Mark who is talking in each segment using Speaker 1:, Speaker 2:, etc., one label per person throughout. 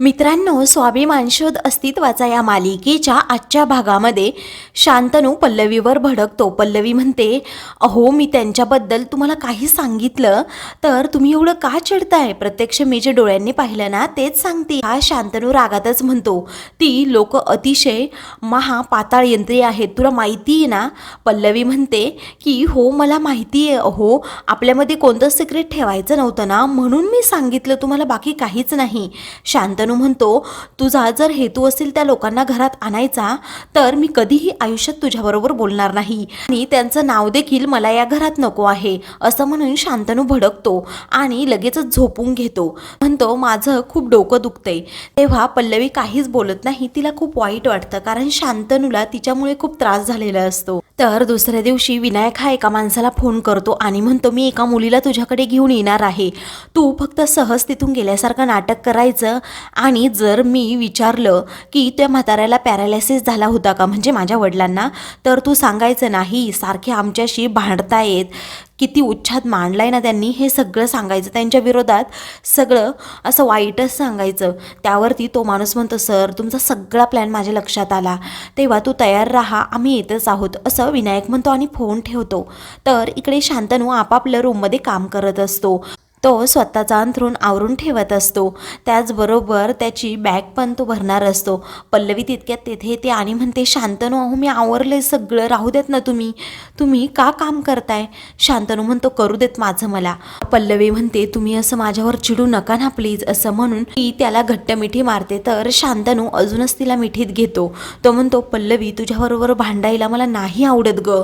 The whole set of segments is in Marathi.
Speaker 1: मित्रांनो, स्वाभिमान शोध अस्तित्वाचा या मालिकेच्या आजच्या भागामध्ये शांतनू पल्लवीवर भडकतो. पल्लवी म्हणते, अहो मी त्यांच्याबद्दल तुम्हाला काही सांगितलं तर तुम्ही एवढं का चिडताय? प्रत्यक्ष मी जे डोळ्यांनी पाहिलं ना तेच सांगते. हा शांतनू रागातच म्हणतो, ती लोक अतिशय महापाताळ यंत्री आहेत, तुला माहिती आहे ना? पल्लवी म्हणते की हो मला माहिती आहे. अहो आपल्यामध्ये कोणतं सिक्रेट ठेवायचं नव्हतं ना, म्हणून मी सांगितलं तुम्हाला, बाकी काहीच नाही. शांतनू म्हणतो, तुझा जर हेतू असेल त्या लोकांना घरात आणायचा तर मी कधीही आयुष्यात तुझ्याबरोबर बोलणार नाही आणि त्यांचं नाव देखील मला या घरात नको आहे. असं म्हणून शांतनू भडकतो आणि लगेचच झोपून घेतो. म्हणतो, माझं खूप डोकं दुखतंय. तेव्हा पल्लवी काहीच बोलत नाही. तिला खूप वाईट वाटतं, कारण शांतनूला तिच्यामुळे खूप त्रास झालेला असतो. तर दुसऱ्या दिवशी विनायक हा एका माणसाला फोन करतो आणि म्हणतो, मी एका मुलीला तुझ्याकडे घेऊन येणार आहे, तू फक्त सहज तिथून गेल्यासारखं नाटक करायचं आणि जर मी विचारलं की त्या म्हाताऱ्याला पॅरालिसिस झाला होता का, म्हणजे माझ्या वडिलांना, तर तू सांगायचं नाही, सारखे आमच्याशी भांडतायत, किती उच्छाद मांडलाय ना त्यांनी, हे सगळं सांगायचं, त्यांच्या विरोधात सगळं असं वाईटच सांगायचं. त्यावरती तो माणूस म्हणतो, सर तुमचा सगळा प्लॅन माझ्या लक्षात आला, तेव्हा तू तयार राहा, आम्ही येतच आहोत, असं विनायक म्हणतो आणि फोन ठेवतो. तर इकडे शांतनू आपापल्या रूममध्ये काम करत असतो. तो स्वतःचा अंथरूण आवरून ठेवत असतो. त्याचबरोबर त्याची बॅग पण तो भरणार असतो. पल्लवी तितक्यात तेथे येते आणि म्हणते, शांतनू अहो मी आवरले सगळं, राहू देत ना तुम्ही का काम करताय? शांतनू म्हणतो, करू देत माझं मला. पल्लवी म्हणते, तुम्ही असं माझ्यावर चिडू नका ना प्लीज, असं म्हणून ती त्याला घट्ट मिठी मारते. तर शांतनू अजूनच तिला मिठीत घेतो. तो म्हणतो, पल्लवी तुझ्याबरोबर भांडायला मला नाही आवडत ग,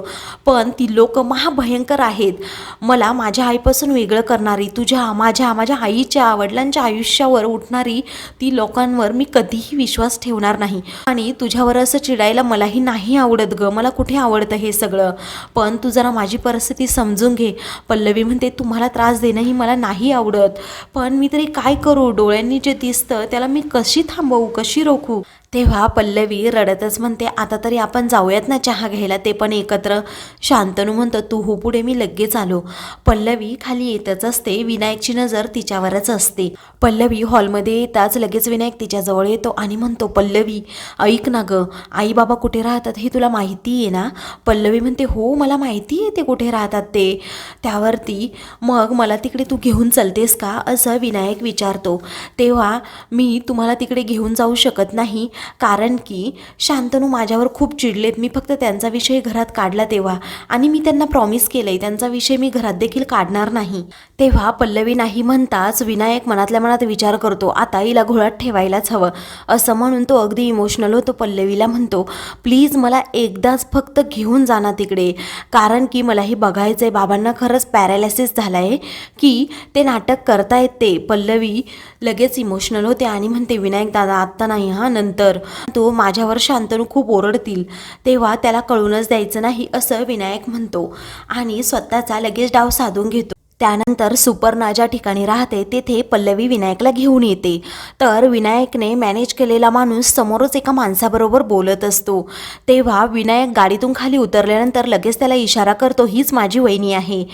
Speaker 1: पण ती लोक महाभयंकर आहेत, मला माझ्या आईपासून वेगळं करणारी, माझ्या आईच्या वडिलांच्या आयुष्यावर उठणारी ती लोकांवर मी कधीही विश्वास ठेवणार नाही. आणि तुझ्यावर असं चिडायला मलाही नाही आवडत ग, मला कुठे आवडतं हे सगळं, पण तू जरा माझी परिस्थिती समजून घे. पल्लवी म्हणते, तुम्हाला त्रास देणंही मला नाही आवडत, पण मी तरी काय करू? डोळ्यांनी जे दिसतं त्याला मी कशी थांबवू, कशी रोखू? तेव्हा पल्लवी रडतच म्हणते, आता तरी आपण जाऊयात ना चहा घ्यायला, ते पण एकत्र. शांतनू म्हणतं, तू हो पुढे, मी लगेच आलो. पल्लवी खाली येतच असते. विनायकची नजर तिच्यावरच असते. पल्लवी हॉलमध्ये येताच लगेच विनायक तिच्याजवळ येतो आणि म्हणतो, पल्लवी ऐक ना ग, आई बाबा कुठे राहतात हे तुला माहिती आहे ना? पल्लवी म्हणते, हो मला माहिती आहे ते कुठे राहतात ते. त्यावरती मग मला तिकडे तू घेऊन चलतेस का, असं विनायक विचारतो. तेव्हा मी तुम्हाला तिकडे घेऊन जाऊ शकत नाही, कारण की शांतनू माझ्यावर खूप चिडलेत. मी फक्त त्यांचा विषय घरात काढला तेव्हा, आणि मी त्यांना प्रॉमिस केलंय त्यांचा विषय मी घरात देखील काढणार नाही. तेव्हा पल्लवी नाही म्हणताच विनायक मनातल्या मनात विचार करतो, आता हिला घोळात ठेवायलाच हवं, असं म्हणून तो अगदी इमोशनल होतो. पल्लवीला म्हणतो, प्लीज मला एकदाच फक्त घेऊन जाना तिकडे, कारण की मलाही बघायचं आहे बाबांना खरंच पॅरालिसिस झाला आहे की ते नाटक करतायत ते. पल्लवी लगेच इमोशनल होते आणि म्हणते, विनायक दादा आत्ता नाही हा, नंतर तो माझ्यावर शांतनू खूप ओरडतील, तेव्हा त्याला कळूनच द्यायचं नाही, असं विनायक म्हणतो आणि स्वतःचा लगेच डाव साधून घेतो. त्यानंतर सुपर्णा ज्या ठिकाणी राहते तेथे पल्लवी विनायकला घेऊन येते. तर विनायकने मॅनेज केलेला माणूस समोरच एका माणसाबरोबर बोलत असतो. तेव्हा विनायक गाडीतून खाली उतरल्यानंतर लगेच त्याला इशारा करतो, हीच माझी वहिनी आहे.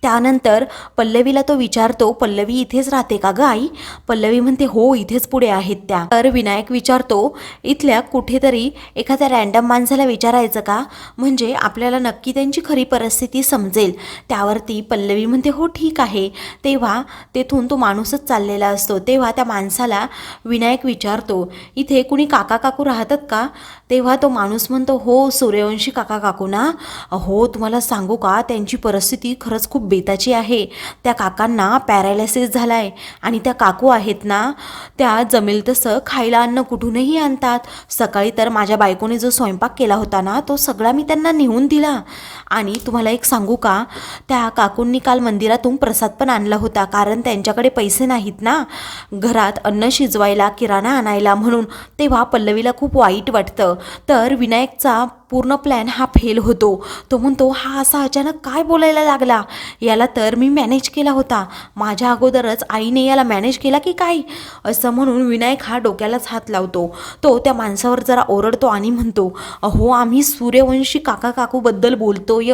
Speaker 1: त्यानंतर पल्लवीला तो विचारतो, पल्लवी इथेच राहते का ग आई? पल्लवी म्हणते, हो इथेच पुढे आहेत त्या. तर विनायक विचारतो, इथल्या कुठेतरी एखाद्या रॅन्डम माणसाला विचारायचं का, म्हणजे आपल्याला नक्की त्यांची खरी परिस्थिती समजेल. त्यावरती पल्लवी म्हणते, हो ठीक आहे. तेव्हा तेथून तो माणूसच चाललेला असतो. तेव्हा त्या माणसाला विनायक विचारतो, इथे कुणी काका काकू राहतात का? तेव्हा तो माणूस म्हणतो, हो सूर्यवंशी काका काकू ना? हो तुम्हाला सांगू का, त्यांची परिस्थिती खरंच खूप बेताची आहे. त्या काकांना पॅरालिसिस झालाय आणि त्या काकू आहेत ना, त्या जमेल तसं खायला अन्न कुठूनही आणतात. सकाळी तर माझ्या बायकोने जो स्वयंपाक केला होता ना, तो सगळा मी त्यांना नेऊन दिला. आणि तुम्हाला एक सांगू का, त्या काकूंनी काल मंदिरातून प्रसाद पण आणला होता, कारण त्यांच्याकडे पैसे नाहीत ना घरात अन्न शिजवायला, किराणा आणायला, म्हणून. तेव्हा पल्लवीला खूप वाईट वाटतं. तर विनायकचा पूर्ण प्लॅन हा फेल होतो. तो म्हणतो, हा असा अचानक काय बोलायला लागला, याला तर मी मॅनेज केला होता, माझ्या अगोदरच आईने याला मॅनेज केला की काय, असं म्हणून विनायक हा डोक्यालाच हात लावतो. तो त्या माणसावर जरा ओरडतो आणि म्हणतो, अहो आम्ही सूर्यवंशी काका काकूबद्दल बोलतोय.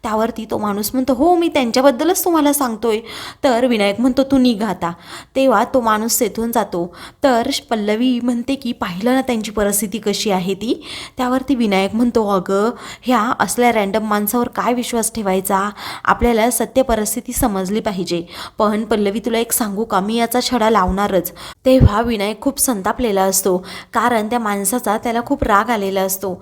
Speaker 1: त्यावरती तो माणूस म्हणतो हो मी त्यांच्याबद्दलच तुम्हाला सांगतोय. तर विनायक म्हणतो तू निघ आता. तेव्हा तो माणूस तेथून जातो. तर पल्लवी म्हणते की पाहिलं ना त्यांची परिस्थिती कशी आहे ती. त्यावरती विनायक म्हणतो अगं ह्या असल्या रँडम माणसावर काय विश्वास ठेवायचा, आपल्याला सत्य परिस्थिती समजली पाहिजे. पण पल्लवी तुला एक सांगू का, मी याचा छडा लावणारच. तेव्हा विनायक खूप संतापलेला असतो कारण त्या माणसाचा त्याला खूप राग आलेला असतो.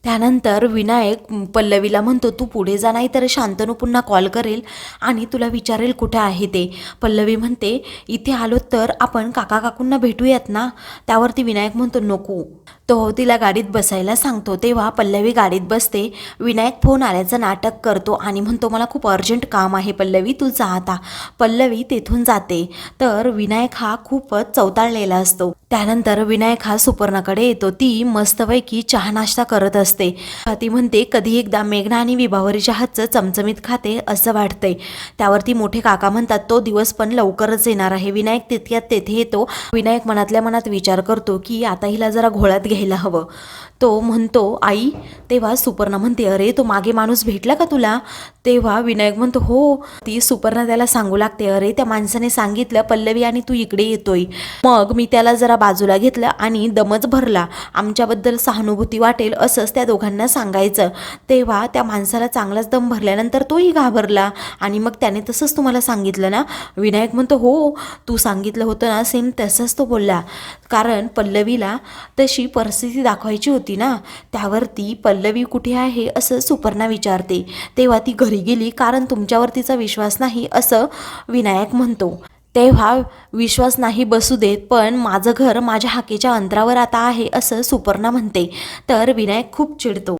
Speaker 1: त्यानंतर विनायक पल्लवीला म्हणतो तू पुढे जा नाही तर शांतनू पुन्हा कॉल करेल आणि तुला विचारेल कुठे आहे ते. पल्लवी म्हणते इथे आलो तर आपण काका काकूंना भेटूयात ना. त्यावरती विनायक म्हणतो नको. तो तिला गाडीत बसायला सांगतो. तेव्हा पल्लवी गाडीत बसते. विनायक फोन आल्याचं नाटक करतो आणि म्हणतो मला खूप अर्जंट काम आहे पल्लवी तू जा आता. पल्लवी तेथून जाते. तर विनायक हा खूपच चवताळलेला असतो. त्यानंतर विनायक हा सुपर्णाकडे येतो. ती मस्तपैकी चहा नाश्ता करत असते. ती म्हणते कधी एकदा मेघना आणि विभावरीच्या हातचं चमचमीत खाते असं वाटतंय. त्यावरती मोठे काका म्हणतात तो दिवस पण लवकरच येणार आहे. विनायक तितक्यात तेथे येतो. विनायक मनातल्या मनात विचार करतो की आता हिला जरा घोळात घ्यायला हवं. तो म्हणतो आई. तेव्हा सुपर्णा म्हणते अरे तो मागे माणूस भेटला का तुला. तेव्हा विनायक म्हणतो हो. ती सुपर्णा त्याला सांगू लागते अरे त्या माणसाने सांगितलं पल्लवी आणि तू इकडे येतोय. मग मी त्याला जरा बाजूला घेतलं आणि दमच भरला. आमच्याबद्दल सहानुभूती वाटेल असंच त्या दोघांना सांगायचं. तेव्हा त्या माणसाला चांगलाच दम भरल्यानंतर तोही घाबरला आणि मग त्याने तसंच तुम्हाला सांगितलं ना. विनायक म्हणतो हो तू सांगितलं होतं ना सेम तसंच तो बोलला. कारण पल्लवीला तशी परिस्थिती दाखवायची होती ना. त्यावरती पल्लवी कुठे आहे असं सुपर्णा विचारते. तेव्हा ती घरी गेली कारण तुमच्यावर तिचा विश्वास नाही असं विनायक म्हणतो. तेव्हा विश्वास नाही बसू देत पण माझं घर माझ्या हाकेच्या अंतरावर आता आहे असं सुपर्णा म्हणते. तर विनायक खूप चिडतो.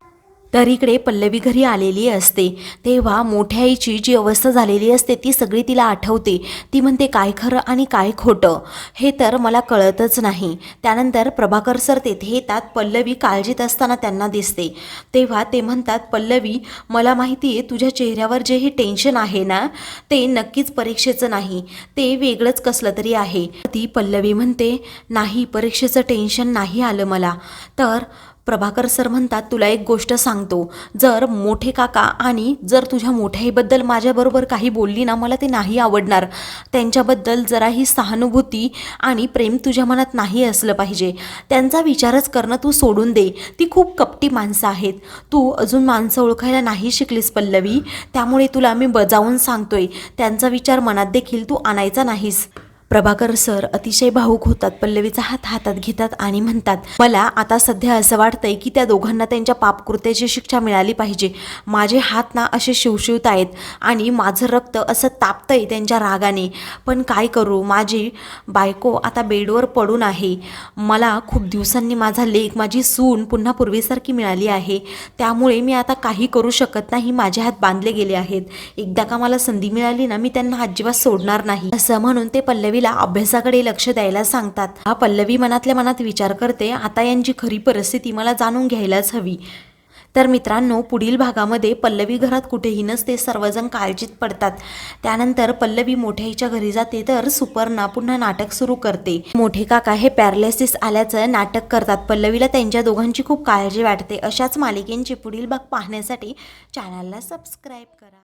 Speaker 1: तर इकडे पल्लवी घरी आलेली असते. तेव्हा मोठ्या आईची जी अवस्था झालेली असते ती सगळी तिला आठवते. ती म्हणते काय खरं आणि काय खोटं हे तर मला कळतच नाही. त्यानंतर प्रभाकर सर तेथे येतात. पल्लवी काळजीत असताना त्यांना दिसते. तेव्हा ते म्हणतात पल्लवी मला माहिती आहे तुझ्या चेहऱ्यावर जे हे टेन्शन आहे ना ते नक्कीच परीक्षेचं नाही, ते वेगळंच कसलं तरी आहे. ती पल्लवी म्हणते नाही परीक्षेचं टेन्शन नाही आलं मला. तर प्रभाकर सर म्हणतात तुला एक गोष्ट सांगतो, जर मोठे काका आणि जर तुझ्या मोठ्याईबद्दल माझ्याबरोबर काही बोलली ना मला ते नाही आवडणार. त्यांच्याबद्दल जराही सहानुभूती आणि प्रेम तुझ्या मनात नाही असलं पाहिजे. त्यांचा विचारच करणं तू सोडून दे. ती खूप कपटी माणसं आहेत. तू अजून माणसं ओळखायला नाही शिकलीस पल्लवी. त्यामुळे तुला मी बजावून सांगतोय त्यांचा विचार मनात देखील तू आणायचा नाहीस. प्रभाकर सर अतिशय भावूक होतात. पल्लवीचा हात हातात घेतात आणि म्हणतात मला आता सध्या असं वाटतंय की त्या दोघांना त्यांच्या पापकृत्याची शिक्षा मिळाली पाहिजे. माझे हात ना असे शिवशिवत आहेत आणि माझं रक्त असं तापतंय त्यांच्या रागाने. पण काय करू, माझी बायको आता बेडवर पडून आहे. मला खूप दिवसांनी माझा लेक माझी सून पुन्हा पूर्वीसारखी मिळाली आहे. त्यामुळे मी आता काही करू शकत नाही. माझे हात बांधले गेले आहेत. एकदा का मला संधी मिळाली ना मी त्यांना अजिबात सोडणार नाही असं म्हणून ते पल्लवीला अभ्यासाकडे लक्ष द्यायला सांगतात. हा पल्लवी मनातल्या मनात विचार करते आता यांची खरी परिस्थिती मला जाणून घ्यायलाच हवी. तर मित्रांनो पुढील भागामध्ये पल्लवी घरात कुठेही नसते. सर्वजण काळजीत पडतात. त्यानंतर पल्लवी मोठ्याईच्या घरी जाते तर सुपर्णा पुन्हा नाटक सुरू करते. मोठे काका हे पॅरालिसिस आल्याचं नाटक करतात. पल्लवीला त्यांच्या दोघांची खूप काळजी वाटते. अशाच मालिकेंचे पुढील भाग पाहण्यासाठी चॅनलला सबस्क्राईब करा.